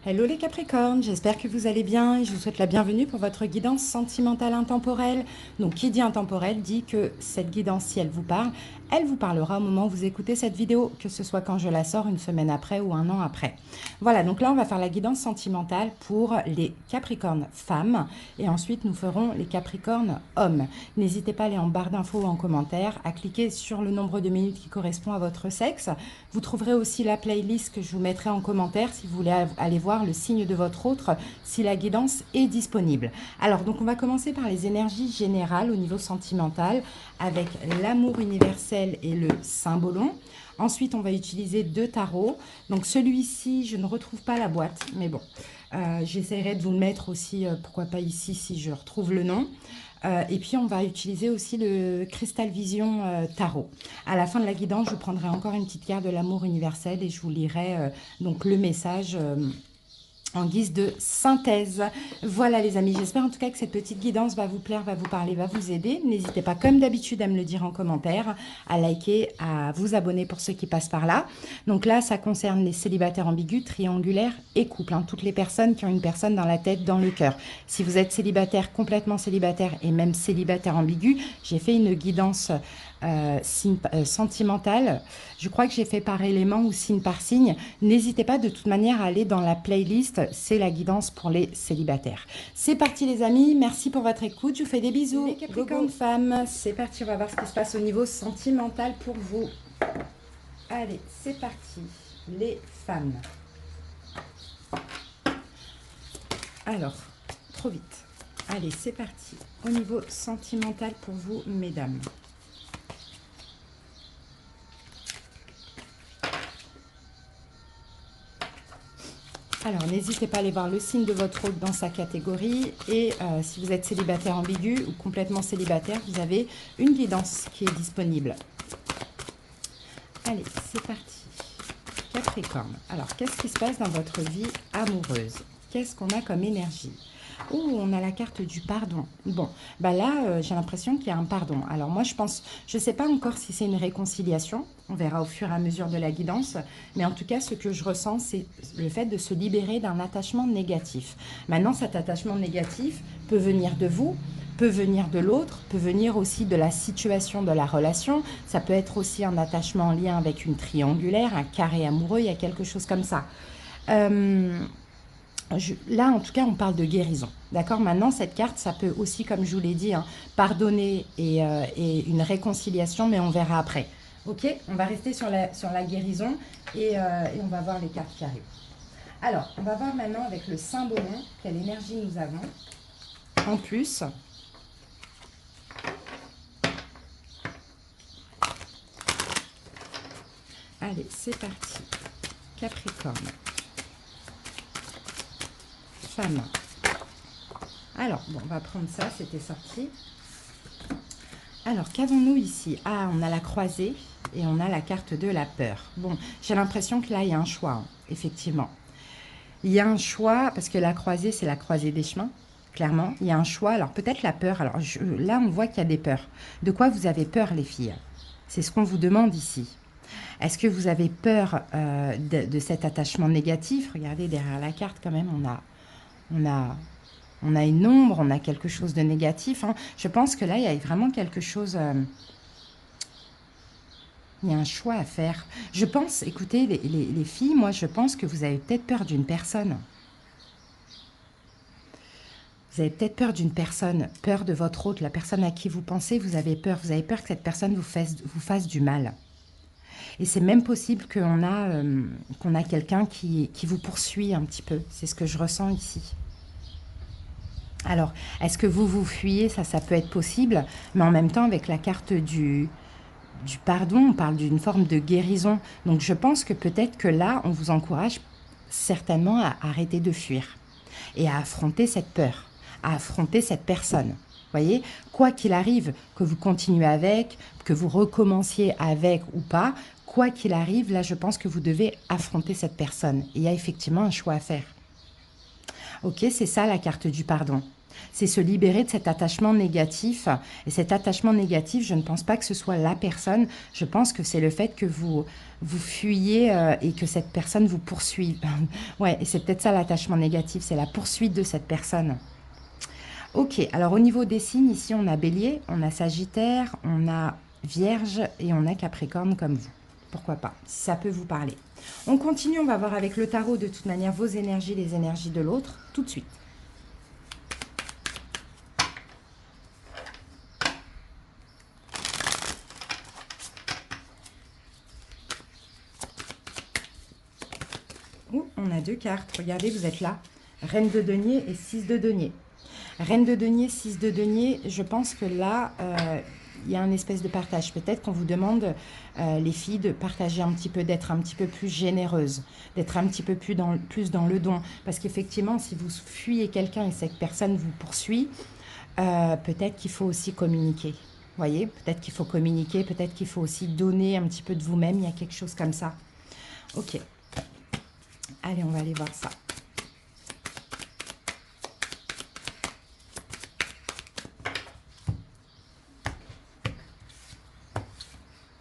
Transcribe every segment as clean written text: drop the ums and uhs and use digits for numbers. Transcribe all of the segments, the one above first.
Hello les Capricornes, j'espère que vous allez bien et je vous souhaite la bienvenue pour votre guidance sentimentale intemporelle. Donc qui dit intemporelle dit que cette guidance, si elle vous parlera au moment où vous écoutez cette vidéo, que ce soit quand je la sors une semaine après ou un an après. Voilà, donc là on va faire la guidance sentimentale pour les Capricornes femmes et ensuite nous ferons les Capricornes hommes. N'hésitez pas à aller en barre d'infos ou en commentaire, à cliquer sur le nombre de minutes qui correspond à votre sexe. Vous trouverez aussi la playlist que je vous mettrai en commentaire si vous voulez aller voir le signe de votre autre si la guidance est disponible. Alors, donc on va commencer par les énergies générales au niveau sentimental avec l'amour universel et le symbolon. Ensuite, on va utiliser deux tarots. Donc celui-ci, je ne retrouve pas la boîte, mais bon, j'essaierai de vous le mettre aussi, pourquoi pas ici si je retrouve le nom. Et puis, on va utiliser aussi le Crystal Vision Tarot. À la fin de la guidance, je prendrai encore une petite carte de l'amour universel et je vous lirai donc le message en guise de synthèse. Voilà les amis, j'espère en tout cas que cette petite guidance va vous plaire, va vous parler, va vous aider. N'hésitez pas comme d'habitude à me le dire en commentaire, à liker, à vous abonner pour ceux qui passent par là. Donc là, ça concerne les célibataires ambigus, triangulaires et couples. Hein, toutes les personnes qui ont une personne dans la tête, dans le cœur. Si vous êtes célibataire, complètement célibataire et même célibataire ambigu, j'ai fait une guidance sentimentale. Je crois que j'ai fait par élément ou signe par signe. N'hésitez pas de toute manière à aller dans la playlist. C'est la guidance pour les célibataires. C'est parti les amis. Merci pour votre écoute. Je vous fais des bisous. Les Capricornes femmes, c'est parti. On va voir ce qui se passe au niveau sentimental pour vous. Allez, c'est parti. Les femmes. Alors, trop vite. Allez, c'est parti. Au niveau sentimental pour vous, mesdames. Alors, n'hésitez pas à aller voir le signe de votre hôte dans sa catégorie. Et si vous êtes célibataire ambigu ou complètement célibataire, vous avez une guidance qui est disponible. Allez, c'est parti. Capricorne. Alors, qu'est-ce qui se passe dans votre vie amoureuse? Qu'est-ce qu'on a comme énergie? Oh, on a la carte du pardon. Bon, bah là, j'ai l'impression qu'il y a un pardon. Alors moi, je ne sais pas encore si c'est une réconciliation. On verra au fur et à mesure de la guidance. Mais en tout cas, ce que je ressens, c'est le fait de se libérer d'un attachement négatif. Maintenant, cet attachement négatif peut venir de vous, peut venir de l'autre, peut venir aussi de la situation de la relation. Ça peut être aussi un attachement en lien avec une triangulaire, un carré amoureux, il y a quelque chose comme ça. Là, en tout cas, on parle de guérison. D'accord? Maintenant, cette carte, ça peut aussi, comme je vous l'ai dit, hein, pardonner et une réconciliation, mais on verra après. Ok? On va rester sur la guérison et on va voir les cartes qui arrivent. Alors, on va voir maintenant avec le symbolon quelle énergie nous avons. En plus, allez, c'est parti. Capricorne. Femme. Alors, bon, on va prendre ça, c'était sorti. Alors, qu'avons-nous ici? Ah, on a la croisée et on a la carte de la peur. Bon, j'ai l'impression que là, il y a un choix, hein, effectivement. Il y a un choix, parce que la croisée, c'est la croisée des chemins, clairement. Il y a un choix, alors peut-être la peur. Alors là, on voit qu'il y a des peurs. De quoi vous avez peur, les filles? C'est ce qu'on vous demande ici. Est-ce que vous avez peur de cet attachement négatif? Regardez, derrière la carte, quand même, on a une ombre, on a quelque chose de négatif. Hein. Je pense que là, il y a vraiment quelque chose... il y a un choix à faire. Je pense, écoutez, les filles, moi, je pense que vous avez peut-être peur d'une personne. Vous avez peut-être peur d'une personne, peur de votre autre, la personne à qui vous pensez, vous avez peur. Vous avez peur que cette personne vous fasse du mal. Et c'est même possible qu'on a quelqu'un qui vous poursuit un petit peu. C'est ce que je ressens ici. Alors, est-ce que vous vous fuyez? Ça peut être possible. Mais en même temps, avec la carte du pardon, on parle d'une forme de guérison. Donc, je pense que peut-être que là, on vous encourage certainement à arrêter de fuir et à affronter cette peur, à affronter cette personne. Voyez, quoi qu'il arrive, que vous continuez avec, que vous recommenciez avec ou pas, quoi qu'il arrive, là, je pense que vous devez affronter cette personne. Et il y a effectivement un choix à faire. Ok, c'est ça la carte du pardon. C'est se libérer de cet attachement négatif. Et cet attachement négatif, je ne pense pas que ce soit la personne. Je pense que c'est le fait que vous fuyez et que cette personne vous poursuive. Ouais, et c'est peut-être ça l'attachement négatif, c'est la poursuite de cette personne. Ok, alors au niveau des signes, ici on a Bélier, on a Sagittaire, on a Vierge et on a Capricorne comme vous. Pourquoi pas, si ça peut vous parler. On continue, on va voir avec le tarot de toute manière vos énergies, les énergies de l'autre, tout de suite. Ouh, on a 2 cartes, regardez, vous êtes là. Reine de denier et 6 de denier. Reine de denier, 6 de denier, je pense que là, il y a un espèce de partage. Peut-être qu'on vous demande, les filles, de partager un petit peu, d'être un petit peu plus généreuse, d'être un petit peu plus dans le don. Parce qu'effectivement, si vous fuyez quelqu'un et cette personne vous poursuit, peut-être qu'il faut aussi communiquer. Vous voyez, peut-être qu'il faut communiquer, peut-être qu'il faut aussi donner un petit peu de vous-même. Il y a quelque chose comme ça. Ok. Allez, on va aller voir ça.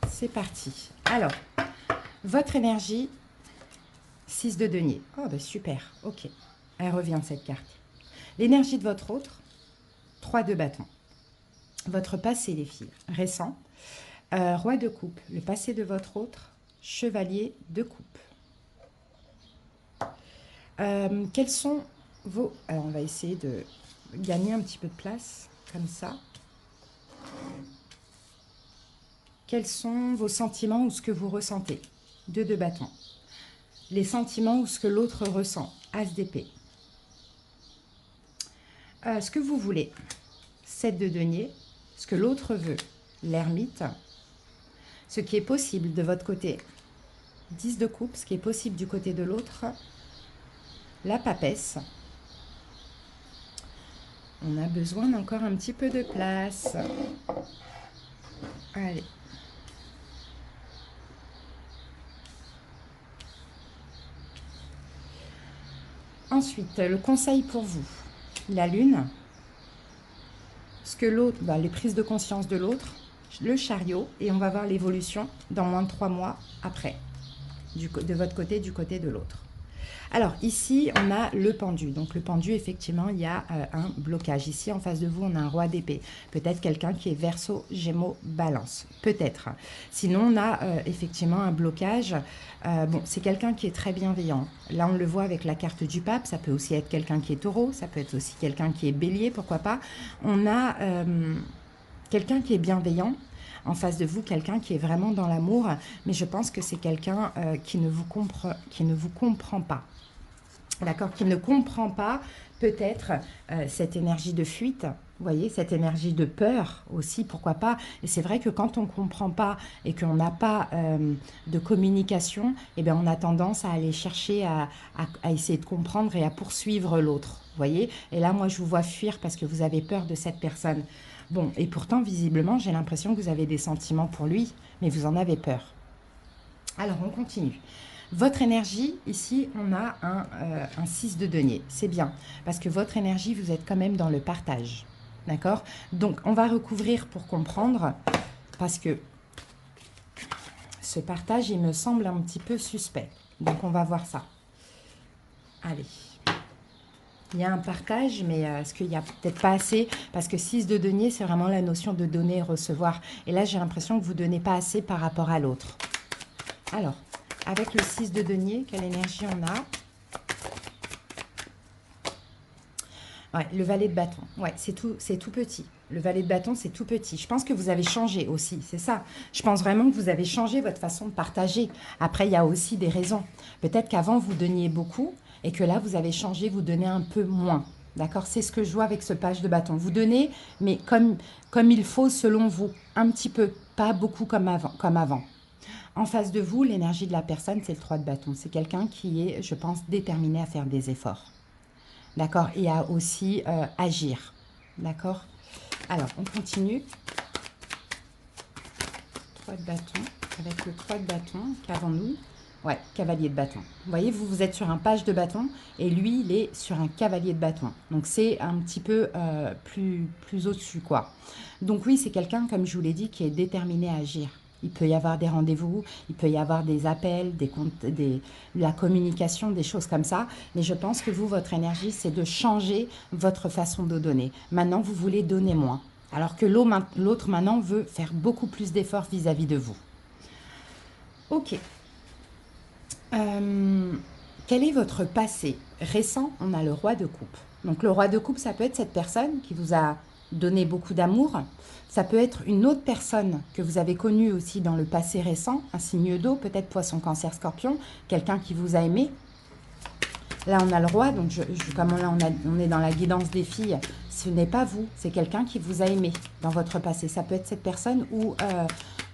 C'est parti. Alors, votre énergie, 6 de denier. Oh, ben super, ok. Elle revient, cette carte. L'énergie de votre autre, 3 de bâton. Votre passé, les filles, récent. Roi de coupe, le passé de votre autre, chevalier de coupe. Quels sont vos... Alors, on va essayer de gagner un petit peu de place, comme ça. Quels sont vos sentiments ou ce que vous ressentez? 2 de bâton. Les sentiments ou ce que l'autre ressent. As d'épée. Ce que vous voulez. 7 de denier. Ce que l'autre veut. L'ermite. Ce qui est possible de votre côté. 10 de coupe. Ce qui est possible du côté de l'autre. La papesse. On a besoin d'encore un petit peu de place. Allez. Ensuite, le conseil pour vous. La lune. Ce que l'autre, les prises de conscience de l'autre. Le chariot. Et on va voir l'évolution dans moins de 3 mois après. De votre côté, du côté de l'autre. Alors, ici, on a le pendu. Donc, le pendu, effectivement, il y a un blocage. Ici, en face de vous, on a un roi d'épée. Peut-être quelqu'un qui est Verseau, Gémeaux, Balance. Peut-être. Sinon, on a effectivement un blocage. Bon, c'est quelqu'un qui est très bienveillant. Là, on le voit avec la carte du pape. Ça peut aussi être quelqu'un qui est taureau. Ça peut être aussi quelqu'un qui est bélier, pourquoi pas. On a quelqu'un qui est bienveillant. En face de vous, quelqu'un qui est vraiment dans l'amour. Mais je pense que c'est quelqu'un qui ne vous comprend pas. D'accord, qui ne comprend pas peut-être cette énergie de fuite, vous voyez, cette énergie de peur aussi, pourquoi pas. Et c'est vrai que quand on ne comprend pas et qu'on n'a pas de communication, eh bien, on a tendance à aller chercher à essayer de comprendre et à poursuivre l'autre, vous voyez. Et là, moi, je vous vois fuir parce que vous avez peur de cette personne. Bon, et pourtant, visiblement, j'ai l'impression que vous avez des sentiments pour lui, mais vous en avez peur. Alors, on continue. Votre énergie, ici, on a un 6 de denier. C'est bien, parce que votre énergie, vous êtes quand même dans le partage. D'accord? Donc, on va recouvrir pour comprendre, parce que ce partage, il me semble un petit peu suspect. Donc, on va voir ça. Allez. Il y a un partage, mais est-ce qu'il n'y a peut-être pas assez? Parce que 6 de denier, c'est vraiment la notion de donner et recevoir. Et là, j'ai l'impression que vous ne donnez pas assez par rapport à l'autre. Alors, avec le 6 de denier, quelle énergie on a? Ouais, le valet de bâton. Ouais, c'est tout petit. Le valet de bâton, c'est tout petit. Je pense que vous avez changé aussi, c'est ça. Je pense vraiment que vous avez changé votre façon de partager. Après, il y a aussi des raisons. Peut-être qu'avant, vous donniez beaucoup et que là, vous avez changé, vous donnez un peu moins. D'accord? C'est ce que je vois avec ce page de bâton. Vous donnez, mais comme il faut selon vous. Un petit peu, pas beaucoup comme avant. En face de vous, l'énergie de la personne, c'est le 3 de bâton. C'est quelqu'un qui est, je pense, déterminé à faire des efforts. D'accord? Et à aussi agir. D'accord? Alors, on continue. 3 de bâton. Avec le 3 de bâton, qu'avons-nous? Ouais, cavalier de bâton. Vous voyez, vous êtes sur un page de bâton et lui, il est sur un cavalier de bâton. Donc, c'est un petit peu plus au-dessus, quoi. Donc, oui, c'est quelqu'un, comme je vous l'ai dit, qui est déterminé à agir. Il peut y avoir des rendez-vous, il peut y avoir des appels, de la communication, des choses comme ça. Mais je pense que vous, votre énergie, c'est de changer votre façon de donner. Maintenant, vous voulez donner moins. Alors que l'autre, maintenant, veut faire beaucoup plus d'efforts vis-à-vis de vous. Ok. Quel est votre passé récent? On a le roi de coupe. Donc le roi de coupe, ça peut être cette personne qui vous a donné beaucoup d'amour. Ça peut être une autre personne que vous avez connue aussi dans le passé récent, un signe d'eau, peut-être poisson, cancer, scorpion, quelqu'un qui vous a aimé. Là, on a le roi, donc comme là, on est dans la guidance des filles, ce n'est pas vous, c'est quelqu'un qui vous a aimé dans votre passé. Ça peut être cette personne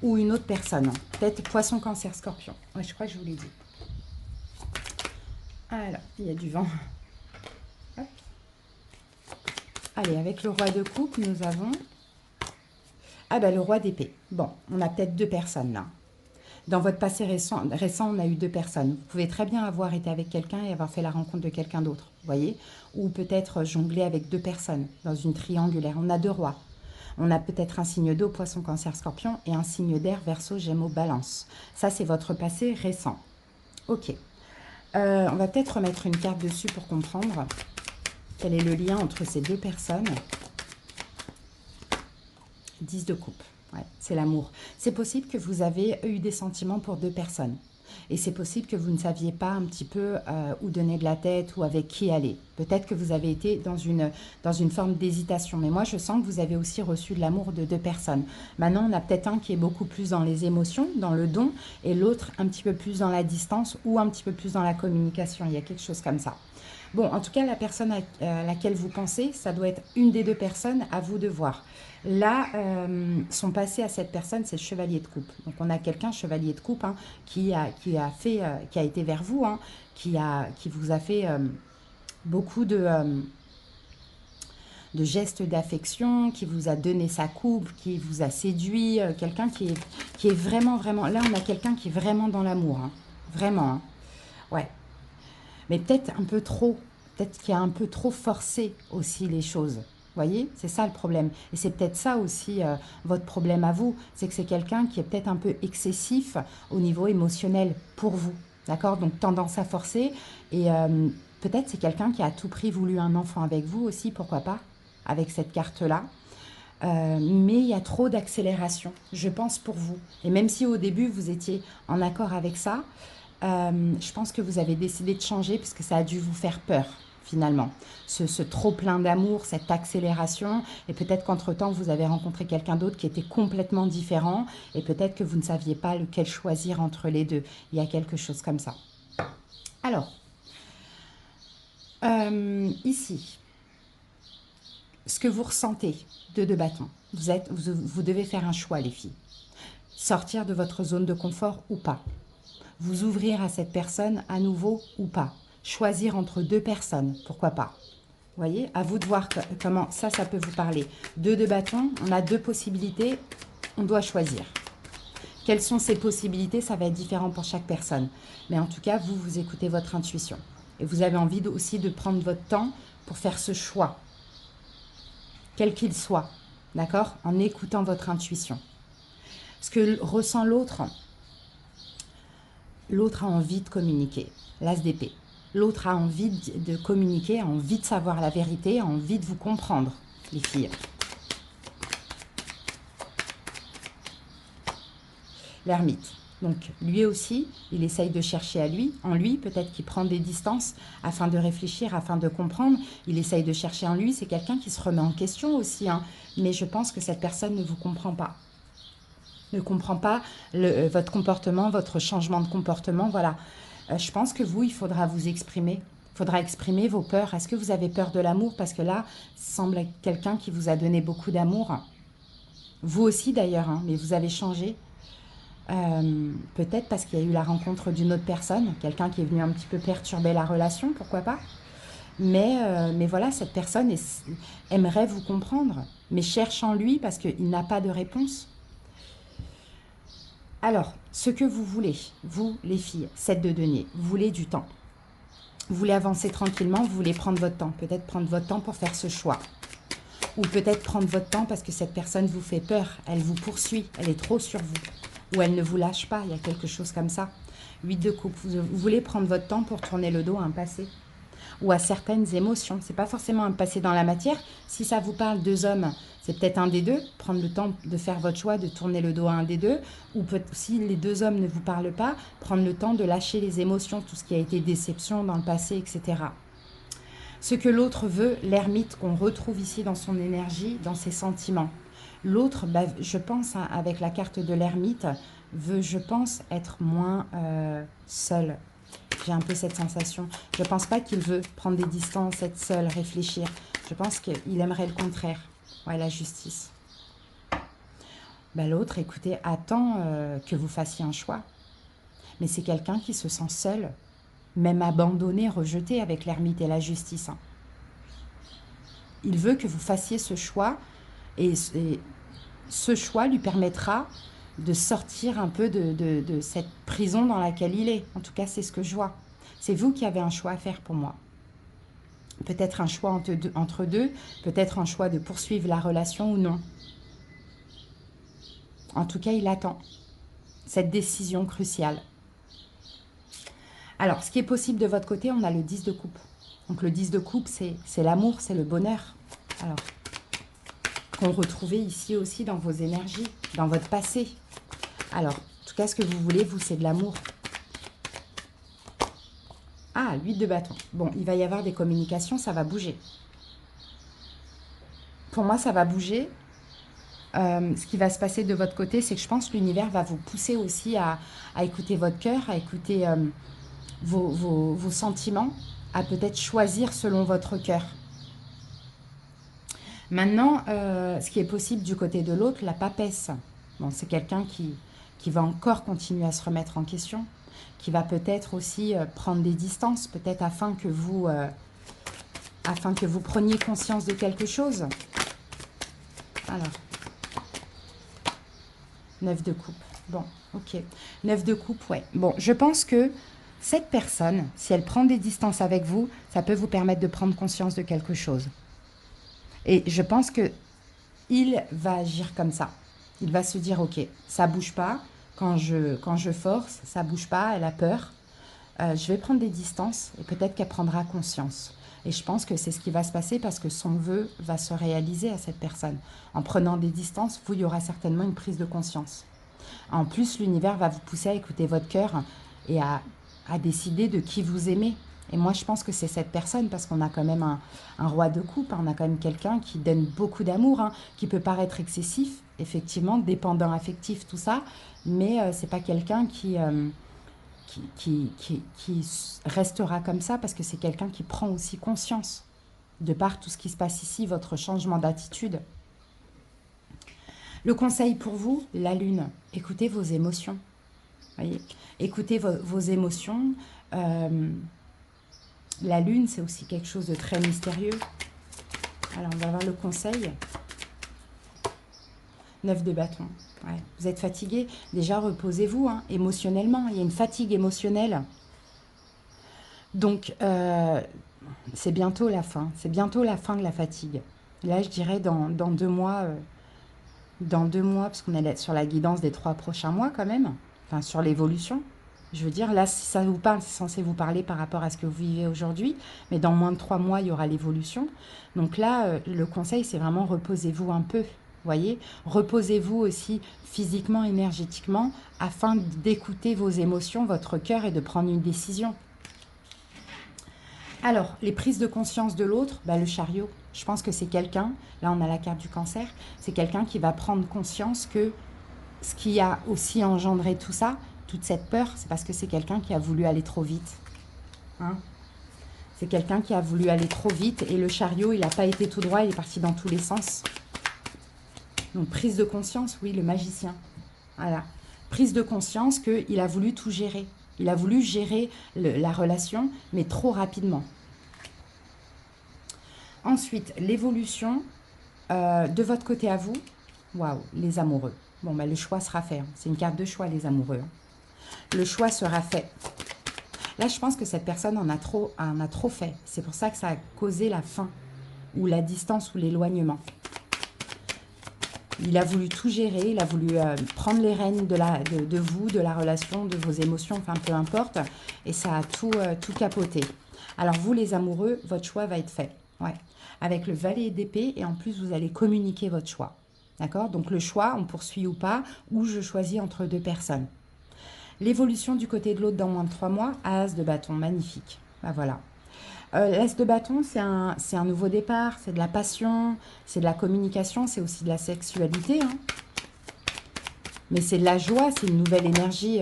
ou une autre personne. Peut-être poisson, cancer, scorpion. Ouais, je crois que je vous l'ai dit. Alors, il y a du vent. Hop. Allez, avec le roi de coupe, nous avons... Ah ben, le roi d'épée. Bon, on a peut-être deux personnes là. Dans votre passé récent, on a eu deux personnes. Vous pouvez très bien avoir été avec quelqu'un et avoir fait la rencontre de quelqu'un d'autre, vous voyez. Ou peut-être jongler avec deux personnes dans une triangulaire. On a deux rois. On a peut-être un signe d'eau, poisson, cancer, scorpion, et un signe d'air, verseau, gémeaux, balance. Ça, c'est votre passé récent. Ok. On va peut-être remettre une carte dessus pour comprendre quel est le lien entre ces deux personnes. 10 de coupe, ouais, c'est l'amour. C'est possible que vous avez eu des sentiments pour deux personnes. Et c'est possible que vous ne saviez pas un petit peu où donner de la tête ou avec qui aller. Peut-être que vous avez été dans une forme d'hésitation. Mais moi, je sens que vous avez aussi reçu de l'amour de deux personnes. Maintenant, on a peut-être un qui est beaucoup plus dans les émotions, dans le don, et l'autre un petit peu plus dans la distance ou un petit peu plus dans la communication. Il y a quelque chose comme ça. Bon, en tout cas, la personne à laquelle vous pensez, ça doit être une des deux personnes, à vous de voir. Là, son passé à cette personne, c'est le chevalier de coupe. Donc, on a quelqu'un, chevalier de coupe, hein, qui a été vers vous, hein, qui vous a fait beaucoup de gestes d'affection, qui vous a donné sa coupe, qui vous a séduit, quelqu'un qui est vraiment, vraiment... Là, on a quelqu'un qui est vraiment dans l'amour, hein, vraiment, hein, ouais. Mais peut-être un peu trop, peut-être qu'il a un peu trop forcé aussi les choses. Vous voyez, c'est ça le problème. Et c'est peut-être ça aussi votre problème à vous, c'est que c'est quelqu'un qui est peut-être un peu excessif au niveau émotionnel pour vous. D'accord? Donc tendance à forcer. Et peut-être c'est quelqu'un qui a à tout prix voulu un enfant avec vous aussi, pourquoi pas, avec cette carte-là. Mais il y a trop d'accélération, je pense, pour vous. Et même si au début vous étiez en accord avec ça, je pense que vous avez décidé de changer puisque ça a dû vous faire peur finalement. Ce trop plein d'amour, cette accélération, et peut-être qu'entre-temps vous avez rencontré quelqu'un d'autre qui était complètement différent et peut-être que vous ne saviez pas lequel choisir entre les deux. Il y a quelque chose comme ça. Alors, ici, ce que vous ressentez de deux bâtons, vous devez faire un choix les filles. Sortir de votre zone de confort ou pas. Vous ouvrir à cette personne à nouveau ou pas. Choisir entre deux personnes, pourquoi pas. Vous voyez, à vous de voir comment ça peut vous parler. Deux de bâton, on a deux possibilités, on doit choisir. Quelles sont ces possibilités? Ça va être différent pour chaque personne. Mais en tout cas, vous écoutez votre intuition. Et vous avez envie aussi de prendre votre temps pour faire ce choix, quel qu'il soit, d'accord? En écoutant votre intuition. Ce que ressent l'autre... L'autre a envie de communiquer, l'as d'épée. L'autre a envie de communiquer, a envie de savoir la vérité, a envie de vous comprendre, les filles. L'ermite. Donc, lui aussi, il essaye de chercher en lui, peut-être qu'il prend des distances afin de réfléchir, afin de comprendre. Il essaye de chercher en lui, c'est quelqu'un qui se remet en question aussi, hein. Mais je pense que cette personne ne vous comprend pas. Ne comprend pas votre comportement, votre changement de comportement, voilà. Je pense que vous, il faudra vous exprimer. Il faudra exprimer vos peurs. Est-ce que vous avez peur de l'amour? Parce que là, ça semble être quelqu'un qui vous a donné beaucoup d'amour. Vous aussi d'ailleurs, hein, mais vous avez changé. Peut-être parce qu'il y a eu la rencontre d'une autre personne, quelqu'un qui est venu un petit peu perturber la relation, pourquoi pas. Mais voilà, cette personne aimerait vous comprendre, mais cherche en lui parce qu'il n'a pas de réponse. Alors, ce que vous voulez, vous les filles, 7 de denier, vous voulez du temps. Vous voulez avancer tranquillement, vous voulez prendre votre temps. Peut-être prendre votre temps pour faire ce choix. Ou peut-être prendre votre temps parce que cette personne vous fait peur, elle vous poursuit, elle est trop sur vous. Ou elle ne vous lâche pas, il y a quelque chose comme ça. 8 de coupe, vous voulez prendre votre temps pour tourner le dos à un passé. Ou à certaines émotions. Ce n'est pas forcément un passé dans la matière. Si ça vous parle 2 hommes, c'est peut-être un des deux. Prendre le temps de faire votre choix, de tourner le dos à un des deux. Ou si les 2 hommes ne vous parlent pas, prendre le temps de lâcher les émotions, tout ce qui a été déception dans le passé, etc. Ce que l'autre veut, l'ermite qu'on retrouve ici dans son énergie, dans ses sentiments. L'autre, bah, je pense, hein, avec la carte de l'ermite, veut, je pense, être moins seul. J'ai un peu cette sensation. Je ne pense pas qu'il veut prendre des distances, être seul, réfléchir. Je pense qu'il aimerait le contraire. Ouais, la justice. Ben, l'autre, écoutez, attend que vous fassiez un choix. Mais c'est quelqu'un qui se sent seul, même abandonné, rejeté avec l'ermite et la justice. Hein. Il veut que vous fassiez ce choix et ce choix lui permettra de sortir un peu de cette prison dans laquelle il est. En tout cas, c'est ce que je vois. C'est vous qui avez un choix à faire pour moi. Peut-être un choix entre deux, peut-être un choix de poursuivre la relation ou non. En tout cas, il attend cette décision cruciale. Alors, ce qui est possible de votre côté, on a le 10 de coupe. Donc, le 10 de coupe, c'est l'amour, c'est le bonheur. Alors, qu'on retrouvait ici aussi dans vos énergies, dans votre passé. Alors, en tout cas, ce que vous voulez, vous, c'est de l'amour. Ah, 8 de bâton. Bon, il va y avoir des communications, ça va bouger. Pour moi, ça va bouger. Ce qui va se passer de votre côté, c'est que je pense que l'univers va vous pousser aussi à écouter votre cœur, à écouter vos sentiments, à peut-être choisir selon votre cœur. Maintenant, ce qui est possible du côté de l'autre, la papesse. Bon, c'est quelqu'un qui va encore continuer à se remettre en question, qui va peut-être aussi prendre des distances, peut-être afin que vous preniez conscience de quelque chose. Alors, 9 de coupe. Bon, ok. 9 de coupe, ouais. Bon, je pense que cette personne, si elle prend des distances avec vous, ça peut vous permettre de prendre conscience de quelque chose. Et je pense que il va agir comme ça. Il va se dire, ok, ça bouge pas. Quand je force, ça bouge pas, elle a peur. Je vais prendre des distances et peut-être qu'elle prendra conscience. Et je pense que c'est ce qui va se passer parce que son vœu va se réaliser à cette personne. En prenant des distances, il y aura certainement une prise de conscience. En plus, l'univers va vous pousser à écouter votre cœur et à décider de qui vous aimez. Et moi, je pense que c'est cette personne parce qu'on a quand même un roi de coupe, hein, on a quand même quelqu'un qui donne beaucoup d'amour, hein, qui peut paraître excessif, effectivement, dépendant affectif, tout ça, mais c'est pas quelqu'un qui restera comme ça parce que c'est quelqu'un qui prend aussi conscience de par tout ce qui se passe ici, votre changement d'attitude. Le conseil pour vous, la lune, écoutez vos émotions. Voyez, écoutez vos émotions. La lune, c'est aussi quelque chose de très mystérieux. Alors, on va voir le conseil. 9 de bâton. Ouais. Vous êtes fatigué. Déjà, reposez-vous hein, émotionnellement. Il y a une fatigue émotionnelle. Donc, c'est bientôt la fin. C'est bientôt la fin de la fatigue. Là, je dirais dans 2 mois. Dans 2 mois, parce qu'on est sur la guidance des 3 prochains mois quand même. Enfin, sur l'évolution. Je veux dire, là, si ça vous parle, c'est censé vous parler par rapport à ce que vous vivez aujourd'hui. Mais dans moins de 3 mois, il y aura l'évolution. Donc là, le conseil, c'est vraiment reposez-vous un peu. Voyez, reposez-vous aussi physiquement, énergétiquement, afin d'écouter vos émotions, votre cœur et de prendre une décision. Alors, les prises de conscience de l'autre, bah, le chariot. Je pense que c'est quelqu'un, là on a la carte du cancer, c'est quelqu'un qui va prendre conscience que ce qui a aussi engendré tout ça, toute cette peur, c'est parce que c'est quelqu'un qui a voulu aller trop vite. Hein, c'est quelqu'un qui a voulu aller trop vite et le chariot, il n'a pas été tout droit, il est parti dans tous les sens. Donc, prise de conscience, oui, le magicien. Voilà. Prise de conscience qu'il a voulu tout gérer. Il a voulu gérer la relation, mais trop rapidement. Ensuite, l'évolution de votre côté à vous. Waouh, les amoureux. Bon, ben, le choix sera fait. Hein. C'est une carte de choix, les amoureux. Hein. Le choix sera fait. Là, je pense que cette personne en a trop fait. C'est pour ça que ça a causé la fin, ou la distance, ou l'éloignement. Il a voulu tout gérer, il a voulu prendre les rênes de vous, de la relation, de vos émotions, enfin peu importe. Et ça a tout capoté. Alors vous, les amoureux, votre choix va être fait. Ouais. Avec le valet d'épée, et en plus, vous allez communiquer votre choix. D'accord? Donc le choix, on poursuit ou pas, ou je choisis entre deux personnes. L'évolution du côté de l'autre dans moins de 3 mois, as de bâton, magnifique. Ben voilà. L'as de bâton, c'est un nouveau départ, c'est de la passion, c'est de la communication, c'est aussi de la sexualité. Hein. Mais c'est de la joie, c'est une nouvelle énergie.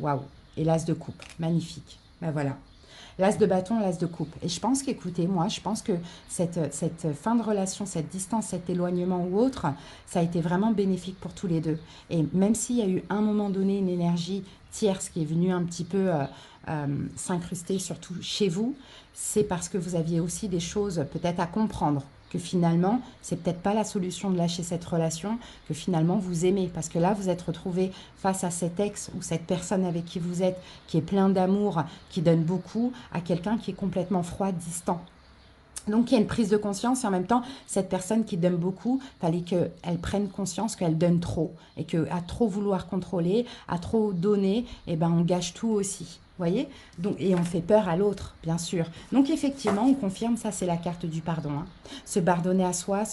Waouh. Et l'as de coupe, magnifique. Ben voilà. L'as de bâton, l'as de coupe. Et je pense qu'écoutez, moi, je pense que cette fin de relation, cette distance, cet éloignement ou autre, ça a été vraiment bénéfique pour tous les deux. Et même s'il y a eu un moment donné une énergie tierce qui est venue un petit peu s'incruster, surtout chez vous, c'est parce que vous aviez aussi des choses peut-être à comprendre. Que finalement, c'est peut-être pas la solution de lâcher cette relation, que finalement vous aimez. Parce que là, vous êtes retrouvé face à cet ex ou cette personne avec qui vous êtes, qui est plein d'amour, qui donne beaucoup, à quelqu'un qui est complètement froid, distant. Donc, il y a une prise de conscience et en même temps, cette personne qui donne beaucoup, il fallait qu'elle prenne conscience qu'elle donne trop et qu'à trop vouloir contrôler, à trop donner, eh ben, on gâche tout aussi. Vous voyez? Donc, et on fait peur à l'autre, bien sûr. Donc, effectivement, on confirme, ça, c'est la carte du pardon. Hein. Se pardonner à soi,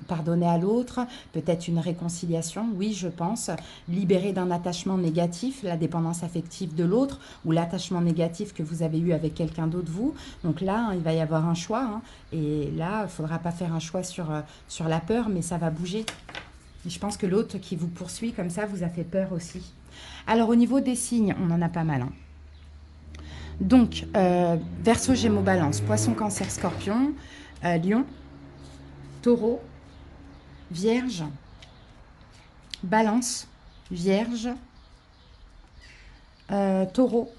pardonner à l'autre, peut-être une réconciliation, oui, je pense. Libérer d'un attachement négatif, la dépendance affective de l'autre ou l'attachement négatif que vous avez eu avec quelqu'un d'autre, vous. Donc là, hein, il va y avoir un choix. Hein. Et là, il ne faudra pas faire un choix sur la peur, mais ça va bouger. Et je pense que l'autre qui vous poursuit comme ça vous a fait peur aussi. Alors, au niveau des signes, on en a pas mal. Hein. Donc, Verseau, Gémeaux, Balance, Poisson, Cancer, Scorpion, Lion, Taureau, Vierge, Balance, Vierge, Taureau,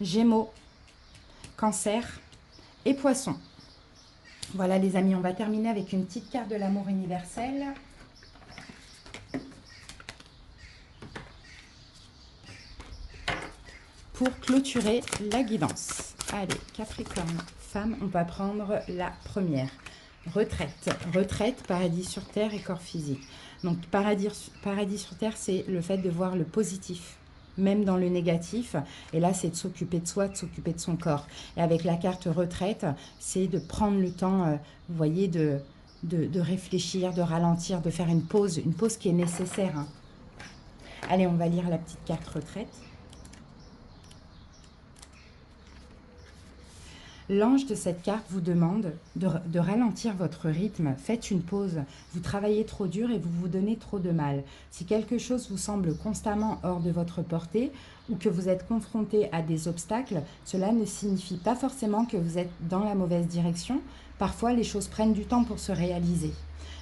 Gémeaux, Cancer et Poisson. Voilà les amis, on va terminer avec une petite carte de l'amour universel. Pour clôturer la guidance. Allez, Capricorne, femme, on va prendre la première. Retraite. Retraite, paradis sur terre et corps physique. Donc, paradis sur terre, c'est le fait de voir le positif, même dans le négatif. Et là, c'est de s'occuper de soi, de s'occuper de son corps. Et avec la carte retraite, c'est de prendre le temps, vous voyez, de réfléchir, de ralentir, de faire une pause qui est nécessaire. Hein. Allez, on va lire la petite carte retraite. L'ange de cette carte vous demande de ralentir votre rythme. Faites une pause. Vous travaillez trop dur et vous vous donnez trop de mal. Si quelque chose vous semble constamment hors de votre portée ou que vous êtes confronté à des obstacles, cela ne signifie pas forcément que vous êtes dans la mauvaise direction. Parfois, les choses prennent du temps pour se réaliser.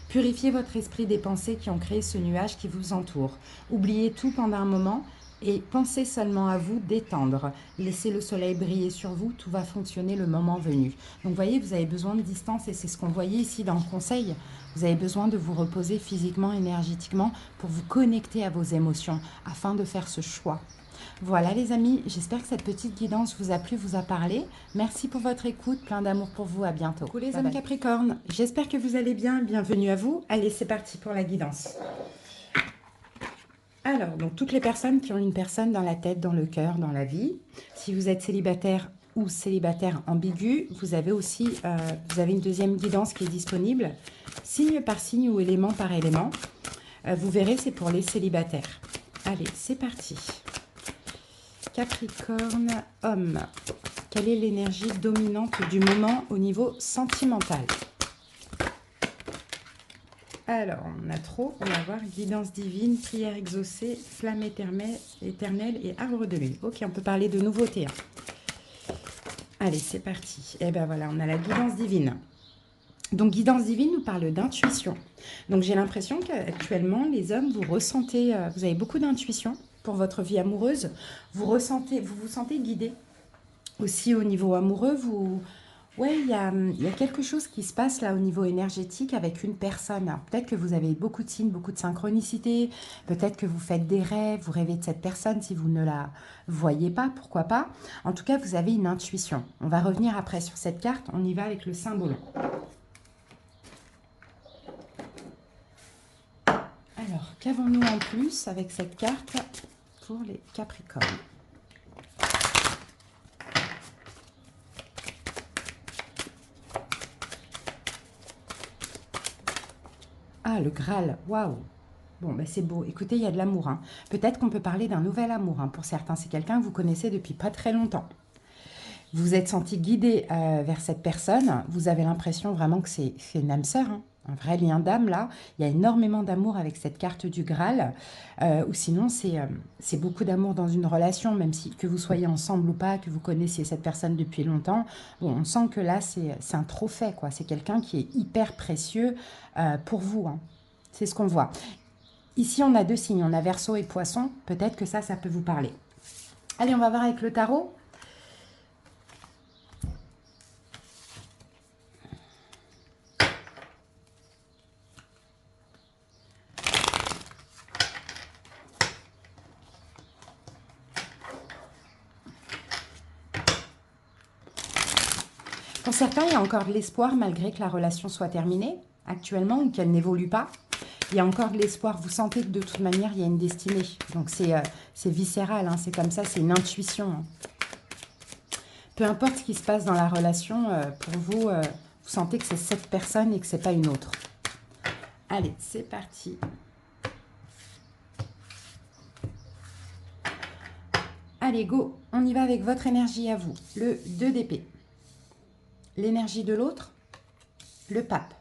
Purifiez votre esprit des pensées qui ont créé ce nuage qui vous entoure. Oubliez tout pendant un moment. Et pensez seulement à vous détendre. Laissez le soleil briller sur vous, tout va fonctionner le moment venu. Donc vous voyez, vous avez besoin de distance et c'est ce qu'on voyait ici dans le conseil. Vous avez besoin de vous reposer physiquement, énergétiquement pour vous connecter à vos émotions afin de faire ce choix. Voilà les amis, j'espère que cette petite guidance vous a plu, vous a parlé. Merci pour votre écoute, plein d'amour pour vous, à bientôt. Coucou les hommes Capricorne, j'espère que vous allez bien, bienvenue à vous. Allez, c'est parti pour la guidance. Alors, donc toutes les personnes qui ont une personne dans la tête, dans le cœur, dans la vie. Si vous êtes célibataire ou célibataire ambigu, vous avez aussi une deuxième guidance qui est disponible, signe par signe ou élément par élément. Vous verrez, c'est pour les célibataires. Allez, c'est parti. Capricorne, homme. Quelle est l'énergie dominante du moment au niveau sentimental ? Alors, on a trop, on va voir guidance divine, prière exaucée, flamme éternelle et arbre de lune. Ok, on peut parler de nouveautés. Hein. Allez, c'est parti. Et ben voilà, on a la guidance divine. Donc, guidance divine nous parle d'intuition. Donc, j'ai l'impression qu'actuellement, les hommes, vous ressentez, vous avez beaucoup d'intuition pour votre vie amoureuse. Vous vous sentez guidé. Aussi, au niveau amoureux, Ouais, il y a quelque chose qui se passe là au niveau énergétique avec une personne. Alors, peut-être que vous avez beaucoup de signes, beaucoup de synchronicité. Peut-être que vous faites des rêves, vous rêvez de cette personne si vous ne la voyez pas, pourquoi pas. En tout cas, vous avez une intuition. On va revenir après sur cette carte. On y va avec le symbole. Alors, qu'avons-nous en plus avec cette carte pour les Capricornes? Ah, le Graal, waouh! Bon, ben c'est beau. Écoutez, il y a de l'amour, hein. Peut-être qu'on peut parler d'un nouvel amour, hein. Pour certains, c'est quelqu'un que vous connaissez depuis pas très longtemps. Vous vous êtes senti guidé vers cette personne. Vous avez l'impression vraiment que c'est une âme sœur, hein. Un vrai lien d'âme, là. Il y a énormément d'amour avec cette carte du Graal. Ou sinon, c'est beaucoup d'amour dans une relation, même si que vous soyez ensemble ou pas, que vous connaissiez cette personne depuis longtemps. Bon, on sent que là, c'est un trophée, quoi. C'est quelqu'un qui est hyper précieux pour vous, hein. C'est ce qu'on voit. Ici, on a deux signes. On a Verseau et Poisson. Peut-être que ça peut vous parler. Allez, on va voir avec le tarot. Pour certains, il y a encore de l'espoir malgré que la relation soit terminée actuellement ou qu'elle n'évolue pas. Il y a encore de l'espoir. Vous sentez que de toute manière, il y a une destinée. Donc, c'est viscéral, hein, c'est comme ça, c'est une intuition, hein. Peu importe ce qui se passe dans la relation, pour vous, vous sentez que c'est cette personne et que ce n'est pas une autre. Allez, c'est parti. Allez, go. On y va avec votre énergie à vous. Le 2 d'épée. L'énergie de l'autre, le pape.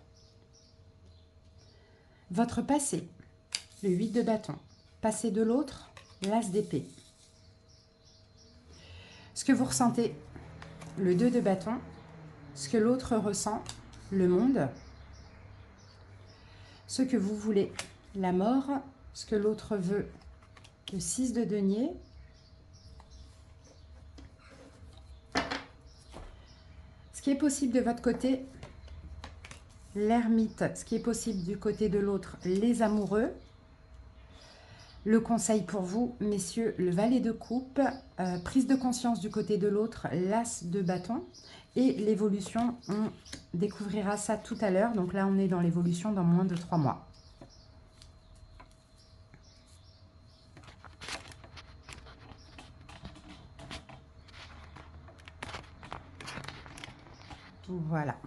Votre passé, le 8 de bâton. Passé de l'autre, l'as d'épée. Ce que vous ressentez, le 2 de bâton. Ce que l'autre ressent, le monde. Ce que vous voulez, la mort. Ce que l'autre veut, le 6 de denier. Ce qui est possible de votre côté, l'ermite. Ce qui est possible du côté de l'autre, les amoureux. Le conseil pour vous, messieurs, le valet de coupe, prise de conscience du côté de l'autre, l'as de bâton. Et l'évolution, on découvrira ça tout à l'heure. Donc là, on est dans l'évolution dans moins de 3 mois. Voilà.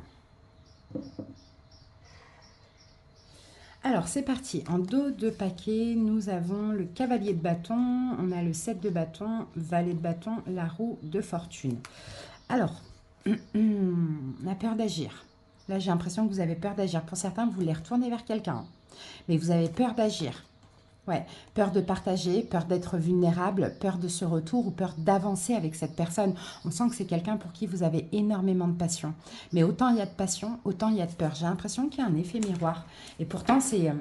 Alors, c'est parti. En dos de paquet, nous avons le cavalier de bâton, on a le 7 de bâton, valet de bâton, la roue de fortune. Alors, on a peur d'agir. Là, j'ai l'impression que vous avez peur d'agir. Pour certains, vous voulez retourner vers quelqu'un, mais vous avez peur d'agir. Ouais, peur de partager, peur d'être vulnérable, peur de ce retour ou peur d'avancer avec cette personne. On sent que c'est quelqu'un pour qui vous avez énormément de passion. Mais autant il y a de passion, autant il y a de peur. J'ai l'impression qu'il y a un effet miroir. Et pourtant, c'est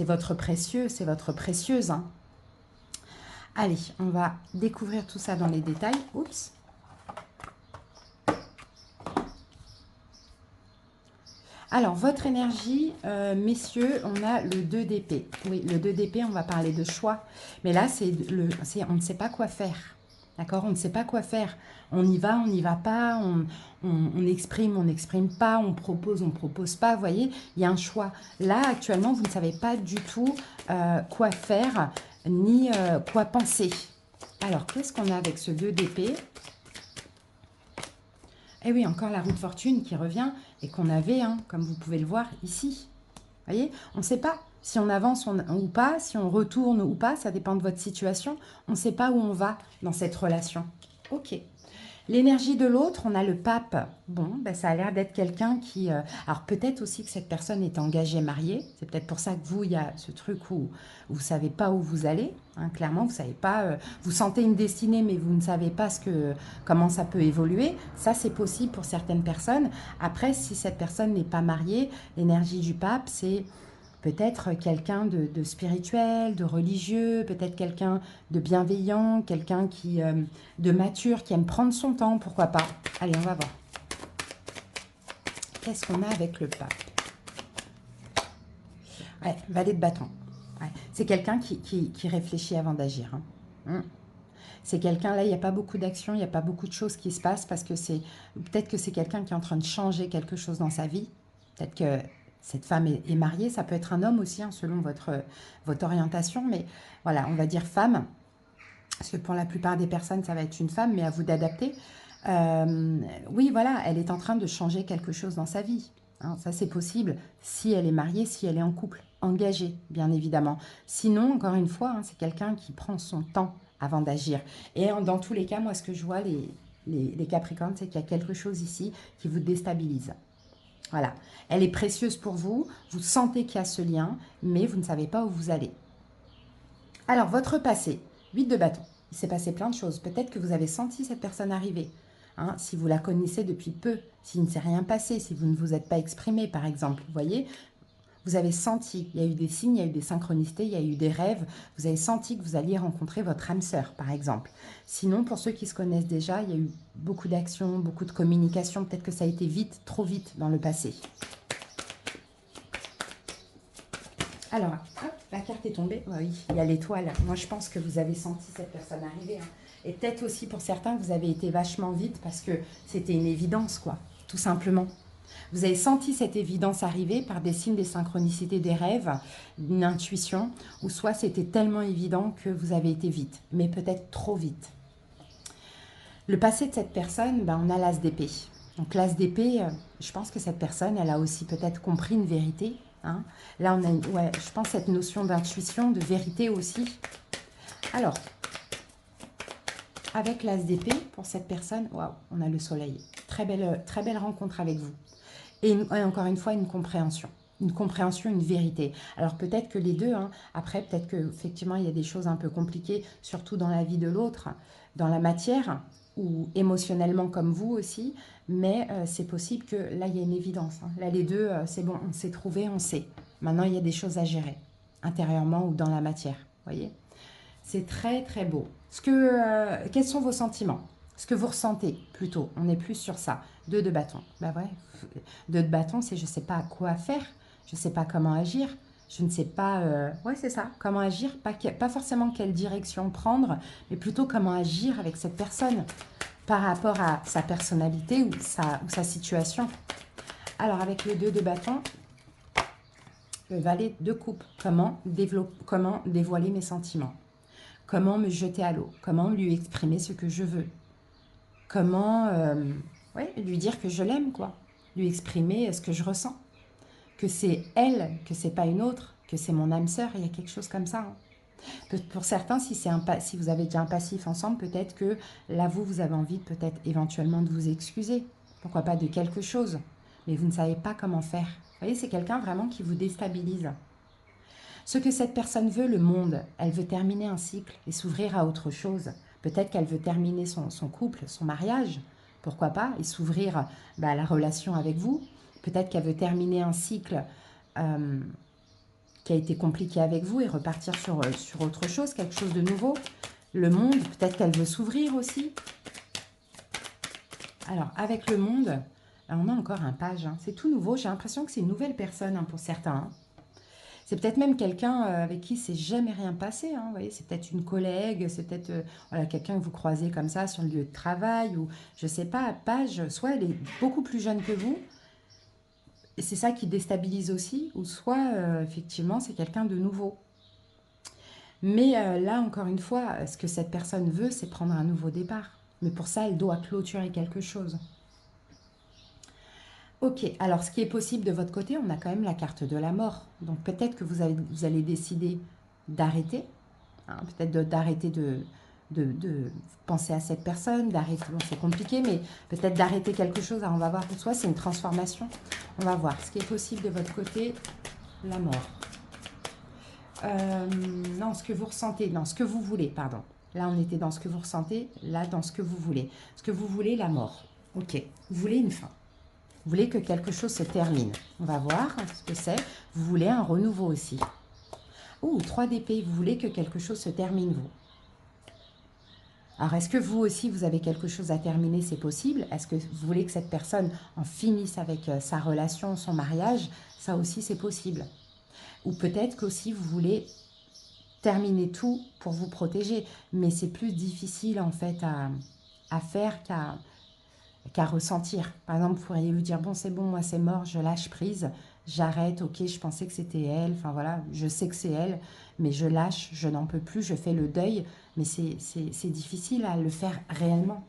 votre précieux, c'est votre précieuse, hein. Allez, on va découvrir tout ça dans les détails. Oups. Alors, votre énergie, messieurs, on a le 2 d'épée. Oui, le 2 d'épée, on va parler de choix. Mais là, on ne sait pas quoi faire. D'accord? On ne sait pas quoi faire. On y va, on n'y va pas. On exprime, on n'exprime pas. On propose pas. Vous voyez, il y a un choix. Là, actuellement, vous ne savez pas du tout quoi faire, ni quoi penser. Alors, qu'est-ce qu'on a avec ce 2 d'épée? Eh oui, encore la roue de fortune qui revient et qu'on avait, hein, comme vous pouvez le voir ici. Vous voyez, on ne sait pas si on avance ou pas, si on retourne ou pas, ça dépend de votre situation. On ne sait pas où on va dans cette relation. Ok. L'énergie de l'autre, on a le pape. Bon, ben ça a l'air d'être quelqu'un qui... alors peut-être aussi que cette personne est engagée, mariée. C'est peut-être pour ça que vous, il y a ce truc où vous ne savez pas où vous allez. Hein, clairement, vous savez pas... vous sentez une destinée, mais vous ne savez pas comment ça peut évoluer. Ça, c'est possible pour certaines personnes. Après, si cette personne n'est pas mariée, l'énergie du pape, c'est... peut-être quelqu'un de spirituel, de religieux, peut-être quelqu'un de bienveillant, quelqu'un de mature, qui aime prendre son temps, pourquoi pas. Allez, on va voir. Qu'est-ce qu'on a avec le pape? Ouais, valet de bâton. Ouais. C'est quelqu'un qui réfléchit avant d'agir. Hein. C'est quelqu'un, là, il n'y a pas beaucoup d'action, il n'y a pas beaucoup de choses qui se passent parce que c'est... Peut-être que c'est quelqu'un qui est en train de changer quelque chose dans sa vie. Peut-être que cette femme est mariée, ça peut être un homme aussi, hein, selon votre orientation. Mais voilà, on va dire femme, parce que pour la plupart des personnes, ça va être une femme, mais à vous d'adapter. Oui, voilà, elle est en train de changer quelque chose dans sa vie. Hein, ça, c'est possible si elle est mariée, si elle est en couple, engagée, bien évidemment. Sinon, encore une fois, hein, c'est quelqu'un qui prend son temps avant d'agir. Et dans tous les cas, moi, ce que je vois, les Capricornes, c'est qu'il y a quelque chose ici qui vous déstabilise. Voilà. Elle est précieuse pour vous, vous sentez qu'il y a ce lien, mais vous ne savez pas où vous allez. Alors, votre passé, 8 de bâton. Il s'est passé plein de choses. Peut-être que vous avez senti cette personne arriver. Hein, si vous la connaissez depuis peu, s'il ne s'est rien passé, si vous ne vous êtes pas exprimé, par exemple. Vous voyez, vous avez senti, il y a eu des signes, il y a eu des synchronicités, il y a eu des rêves. Vous avez senti que vous alliez rencontrer votre âme sœur, par exemple. Sinon, pour ceux qui se connaissent déjà, il y a eu beaucoup d'actions, beaucoup de communication. Peut-être que ça a été vite, trop vite dans le passé. Alors, hop, la carte est tombée. Oui, il y a l'étoile. Moi, je pense que vous avez senti cette personne arriver. Hein. Et peut-être aussi pour certains, vous avez été vachement vite parce que c'était une évidence, quoi, tout simplement. Vous avez senti cette évidence arriver par des signes, des synchronicités, des rêves, une intuition, ou soit c'était tellement évident que vous avez été vite, mais peut-être trop vite. Le passé de cette personne, ben, on a l'as d'épée. Donc l'as d'épée, je pense que cette personne, elle a aussi peut-être compris une vérité. Hein. Là, on a, ouais, je pense cette notion d'intuition, de vérité aussi. Alors, avec l'as d'épée, pour cette personne, waouh, on a le soleil. Très belle rencontre avec vous. Et encore une fois, une compréhension, une vérité. Alors peut-être que les deux, hein, après peut-être qu'effectivement il y a des choses un peu compliquées, surtout dans la vie de l'autre, dans la matière, ou émotionnellement comme vous aussi, mais c'est possible que là il y a une évidence. Hein. Là les deux, c'est bon, on s'est trouvé, on sait. Maintenant il y a des choses à gérer, intérieurement ou dans la matière, vous voyez. C'est très très beau. Quels sont vos sentiments? Ce que vous ressentez, plutôt. On est plus sur ça. 2 de bâton. Bah ouais. 2 de bâton, c'est je ne sais pas quoi faire. Je ne sais pas comment agir. Je ne sais pas... ouais, c'est ça. Comment agir. Pas forcément quelle direction prendre, mais plutôt comment agir avec cette personne par rapport à sa personnalité ou sa situation. Alors, avec le 2 de bâton, le valet de coupe. Comment dévoiler mes sentiments? Comment me jeter à l'eau? Comment lui exprimer ce que je veux? Comment ouais, lui dire que je l'aime, quoi. Lui exprimer ce que je ressens. Que c'est elle, que c'est pas une autre, que c'est mon âme sœur. Il y a quelque chose comme ça. Hein. Pour certains, si vous avez déjà un passif ensemble, peut-être que là, vous avez envie peut-être éventuellement de vous excuser. Pourquoi pas de quelque chose. Mais vous ne savez pas comment faire. Vous voyez, c'est quelqu'un vraiment qui vous déstabilise. Ce que cette personne veut, le monde, elle veut terminer un cycle et s'ouvrir à autre chose. Peut-être qu'elle veut terminer son couple, son mariage, pourquoi pas, et s'ouvrir à la relation avec vous. Peut-être qu'elle veut terminer un cycle qui a été compliqué avec vous et repartir sur autre chose, quelque chose de nouveau. Le monde, peut-être qu'elle veut s'ouvrir aussi. Alors, avec le monde, on a encore un page. Hein. C'est tout nouveau. J'ai l'impression que c'est une nouvelle personne hein, pour certains. Hein. C'est peut-être même quelqu'un avec qui c'est jamais rien passé. Hein, vous voyez, c'est peut-être une collègue, c'est peut-être voilà, quelqu'un que vous croisez comme ça sur le lieu de travail ou je sais pas, page. Soit elle est beaucoup plus jeune que vous, et c'est ça qui déstabilise aussi, ou soit effectivement c'est quelqu'un de nouveau. Mais là, encore une fois, ce que cette personne veut, c'est prendre un nouveau départ. Mais pour ça, elle doit clôturer quelque chose. Ok, alors ce qui est possible de votre côté, on a quand même la carte de la mort. Donc peut-être que vous allez décider d'arrêter, hein, peut-être d'arrêter de penser à cette personne, d'arrêter, bon c'est compliqué, mais peut-être d'arrêter quelque chose. Alors on va voir pour soi, c'est une transformation. On va voir ce qui est possible de votre côté, la mort. Non, ce que vous ressentez, non, ce que vous voulez, pardon. Là on était dans ce que vous ressentez, là dans ce que vous voulez. Ce que vous voulez, la mort. Ok, vous voulez une fin. Vous voulez que quelque chose se termine. On va voir ce que c'est. Vous voulez un renouveau aussi. Ouh, 3 d'épée. Vous voulez que quelque chose se termine, vous. Alors, est-ce que vous aussi, vous avez quelque chose à terminer? C'est possible. Est-ce que vous voulez que cette personne en finisse avec sa relation, son mariage? Ça aussi, c'est possible. Ou peut-être qu'aussi, vous voulez terminer tout pour vous protéger. Mais c'est plus difficile, en fait, à faire qu'à ressentir. Par exemple, vous pourriez lui dire, bon, c'est bon, moi, c'est mort, je lâche prise, j'arrête, ok, je pensais que c'était elle, enfin voilà, je sais que c'est elle, mais je lâche, je n'en peux plus, je fais le deuil, mais c'est difficile à le faire réellement.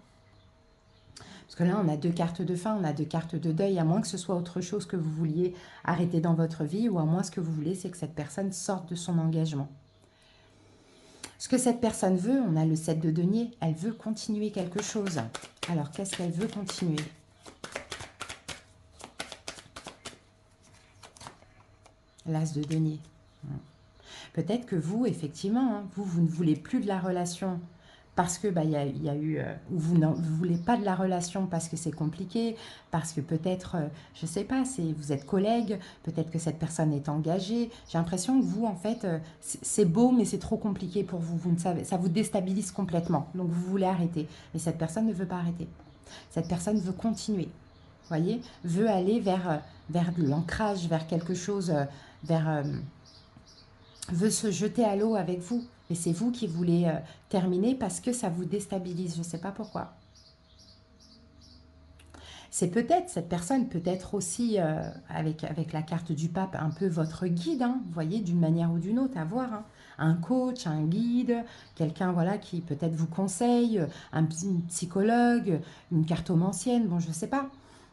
Parce que là, on a deux cartes de fin, on a deux cartes de deuil, à moins que ce soit autre chose que vous vouliez arrêter dans votre vie, ou à moins ce que vous voulez, c'est que cette personne sorte de son engagement. Ce que cette personne veut, on a le 7 de denier, elle veut continuer quelque chose. Alors, qu'est-ce qu'elle veut continuer? L'as de denier. Peut-être que vous, effectivement, hein, vous ne voulez plus de la relation parce que y a eu, ou vous ne voulez pas de la relation parce que c'est compliqué, parce que peut-être, je ne sais pas, vous êtes collègue, peut-être que cette personne est engagée. J'ai l'impression que vous, en fait, c'est beau, mais c'est trop compliqué pour vous. Vous ne savez, ça vous déstabilise complètement. Donc, vous voulez arrêter. Mais cette personne ne veut pas arrêter. Cette personne veut continuer. Vous voyez, veut aller vers de l'ancrage, vers quelque chose, veut se jeter à l'eau avec vous. Et c'est vous qui voulez terminer parce que ça vous déstabilise. Je ne sais pas pourquoi. C'est peut-être, cette personne peut être aussi, avec la carte du pape, un peu votre guide, hein, vous voyez, d'une manière ou d'une autre, à voir. Hein. Un coach, un guide, quelqu'un voilà, qui peut-être vous conseille, un psychologue, une cartomancienne, bon, je ne sais pas.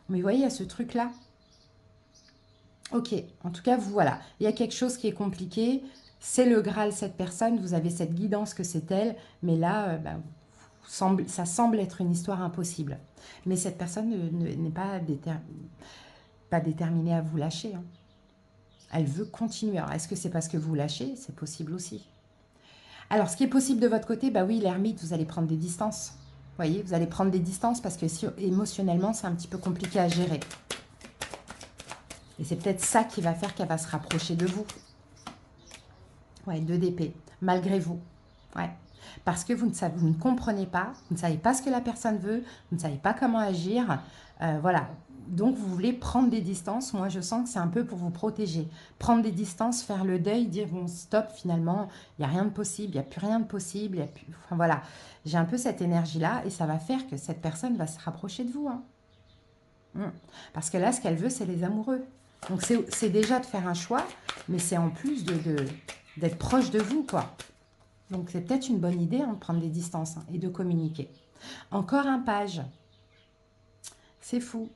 Mais vous voyez, il y a ce truc-là. Ok, en tout cas, vous, voilà, il y a quelque chose qui est compliqué, c'est le Graal, cette personne, vous avez cette guidance que c'est elle, mais là, ça semble être une histoire impossible. Mais cette personne n'est pas déterminée à vous lâcher. Hein. Elle veut continuer. Alors, est-ce que c'est parce que vous lâchez? C'est possible aussi. Alors, ce qui est possible de votre côté, bah oui, l'ermite, vous allez prendre des distances. Vous voyez, vous allez prendre des distances parce que émotionnellement, c'est un petit peu compliqué à gérer. Et c'est peut-être ça qui va faire qu'elle va se rapprocher de vous. Ouais, 2 d'épée, malgré vous. Ouais. Parce que vous ne comprenez pas, vous ne savez pas ce que la personne veut, vous ne savez pas comment agir. Voilà. Donc, vous voulez prendre des distances. Moi, je sens que c'est un peu pour vous protéger. Prendre des distances, faire le deuil, dire, bon, stop, finalement, il n'y a rien de possible, il n'y a plus rien de possible. Y a plus... Enfin, voilà. J'ai un peu cette énergie-là et ça va faire que cette personne va se rapprocher de vous. Hein. Parce que là, ce qu'elle veut, c'est les amoureux. Donc, c'est déjà de faire un choix, mais c'est en plus d'être proche de vous, quoi. Donc, c'est peut-être une bonne idée hein, de prendre des distances hein, et de communiquer. Encore un page. C'est fou.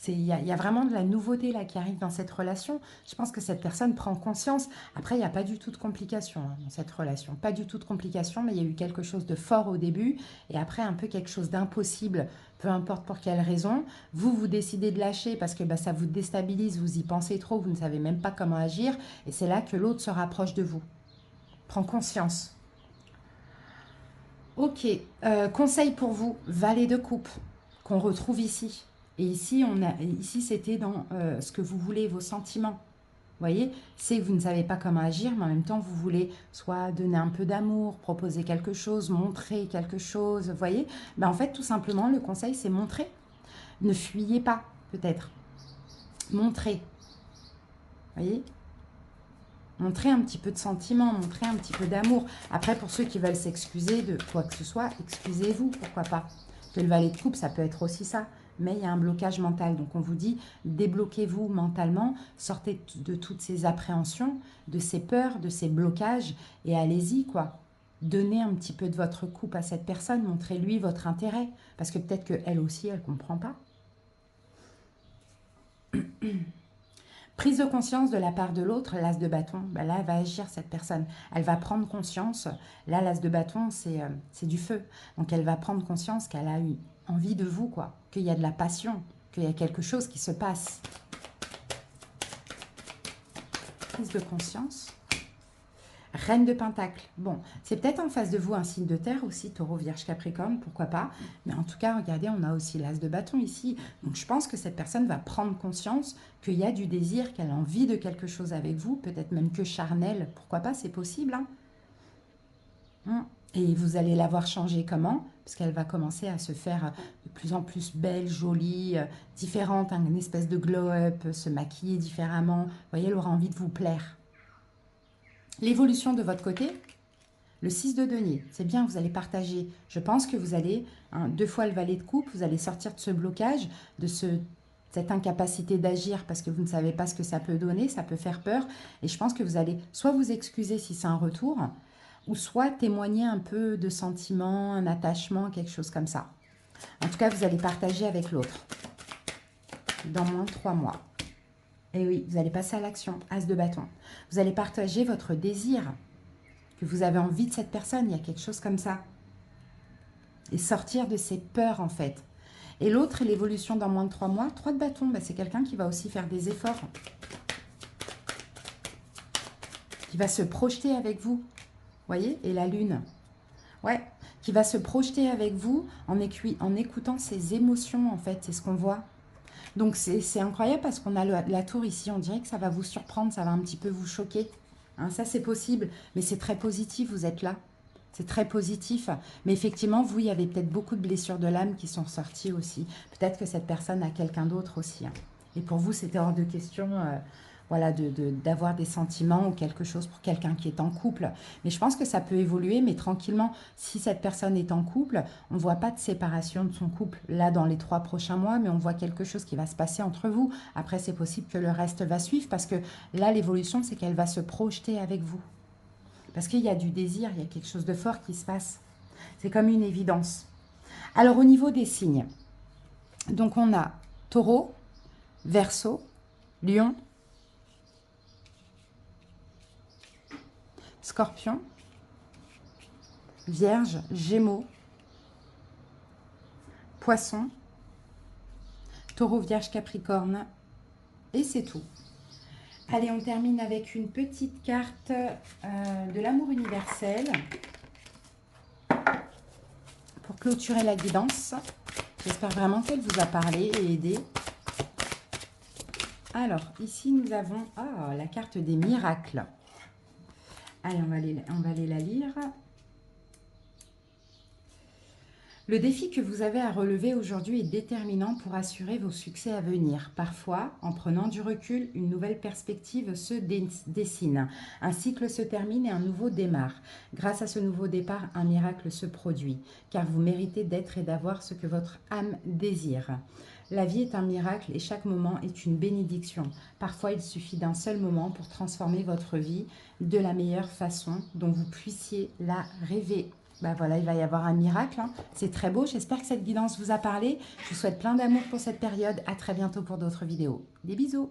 Il y a vraiment de la nouveauté là qui arrive dans cette relation. Je pense que cette personne prend conscience. Après, il n'y a pas du tout de complications hein, dans cette relation. Pas du tout de complications, mais il y a eu quelque chose de fort au début. Et après, un peu quelque chose d'impossible, peu importe pour quelle raison. Vous décidez de lâcher parce que ça vous déstabilise, vous y pensez trop, vous ne savez même pas comment agir. Et c'est là que l'autre se rapproche de vous. Prend conscience. Ok, conseil pour vous, valet de coupe, qu'on retrouve ici. Et ici c'était dans ce que vous voulez, vos sentiments. Vous voyez, c'est que vous ne savez pas comment agir, mais en même temps, vous voulez soit donner un peu d'amour, proposer quelque chose, montrer quelque chose, vous voyez. En fait, tout simplement, le conseil, c'est montrer. Ne fuyez pas, peut-être. Montrez. Vous voyez, montrer un petit peu de sentiment, montrer un petit peu d'amour. Après, pour ceux qui veulent s'excuser de quoi que ce soit, excusez-vous, pourquoi pas. Parce que le valet de coupe, ça peut être aussi ça. Mais il y a un blocage mental. Donc, on vous dit, débloquez-vous mentalement, sortez de toutes ces appréhensions, de ces peurs, de ces blocages, et allez-y, quoi. Donnez un petit peu de votre coupe à cette personne, montrez-lui votre intérêt. Parce que peut-être qu'elle aussi, elle ne comprend pas. Prise de conscience de la part de l'autre, l'as de bâton, là, elle va agir cette personne. Elle va prendre conscience. Là, l'as de bâton, c'est du feu. Donc, elle va prendre conscience qu'elle a eu envie de vous, quoi. Qu'il y a de la passion, qu'il y a quelque chose qui se passe. Prise de conscience. Reine de Pentacle. Bon, c'est peut-être en face de vous un signe de terre aussi, Taureau, Vierge, Capricorne, pourquoi pas. Mais en tout cas, regardez, on a aussi l'as de bâton ici. Donc, je pense que cette personne va prendre conscience qu'il y a du désir, qu'elle a envie de quelque chose avec vous, peut-être même que charnel. Pourquoi pas, c'est possible. Hein. Et vous allez la voir changer comment? Parce qu'elle va commencer à se faire de plus en plus belle, jolie, différente, hein, une espèce de glow-up, se maquiller différemment. Vous voyez, elle aura envie de vous plaire. L'évolution de votre côté, le 6 de denier, c'est bien, vous allez partager. Je pense que vous allez, hein, 2 fois le valet de coupe, vous allez sortir de ce blocage, de cette incapacité d'agir parce que vous ne savez pas ce que ça peut donner, ça peut faire peur. Et je pense que vous allez soit vous excuser si c'est un retour, ou soit témoigner un peu de sentiments, un attachement, quelque chose comme ça. En tout cas, vous allez partager avec l'autre dans moins de 3 mois. Et oui, vous allez passer à l'action, as de bâton. Vous allez partager votre désir, que vous avez envie de cette personne, il y a quelque chose comme ça. Et sortir de ces peurs, en fait. Et l'autre, l'évolution dans moins de 3 mois, 3 de bâton, bah, c'est quelqu'un qui va aussi faire des efforts. Qui va se projeter avec vous. Voyez? Et la lune. Ouais, qui va se projeter avec vous en écoutant ses émotions, en fait. C'est ce qu'on voit. Donc, c'est incroyable parce qu'on a la tour ici. On dirait que ça va vous surprendre, ça va un petit peu vous choquer. Hein, ça, c'est possible, mais c'est très positif, vous êtes là. C'est très positif. Mais effectivement, vous, il y avait peut-être beaucoup de blessures de l'âme qui sont ressorties aussi. Peut-être que cette personne a quelqu'un d'autre aussi. Hein. Et pour vous, c'était hors de question voilà, d'avoir des sentiments ou quelque chose pour quelqu'un qui est en couple. Mais je pense que ça peut évoluer, mais tranquillement. Si cette personne est en couple, on ne voit pas de séparation de son couple là dans les 3 prochains mois, mais on voit quelque chose qui va se passer entre vous. Après, c'est possible que le reste va suivre parce que là, l'évolution, c'est qu'elle va se projeter avec vous. Parce qu'il y a du désir, il y a quelque chose de fort qui se passe. C'est comme une évidence. Alors, au niveau des signes, donc on a Taureau, Verseau, Lion, Scorpion, Vierge, Gémeaux, Poisson, Taureau, Vierge, Capricorne, et c'est tout. Allez, on termine avec une petite carte de l'amour universel pour clôturer la guidance. J'espère vraiment qu'elle vous a parlé et aidé. Alors, ici, nous avons la carte des miracles. Allez, on va aller la lire. Le défi que vous avez à relever aujourd'hui est déterminant pour assurer vos succès à venir. Parfois, en prenant du recul, une nouvelle perspective se dessine. Un cycle se termine et un nouveau démarre. Grâce à ce nouveau départ, un miracle se produit, car vous méritez d'être et d'avoir ce que votre âme désire. La vie est un miracle et chaque moment est une bénédiction. Parfois, il suffit d'un seul moment pour transformer votre vie de la meilleure façon dont vous puissiez la rêver. Ben voilà, il va y avoir un miracle. Hein. C'est très beau. J'espère que cette guidance vous a parlé. Je vous souhaite plein d'amour pour cette période. À très bientôt pour d'autres vidéos. Des bisous.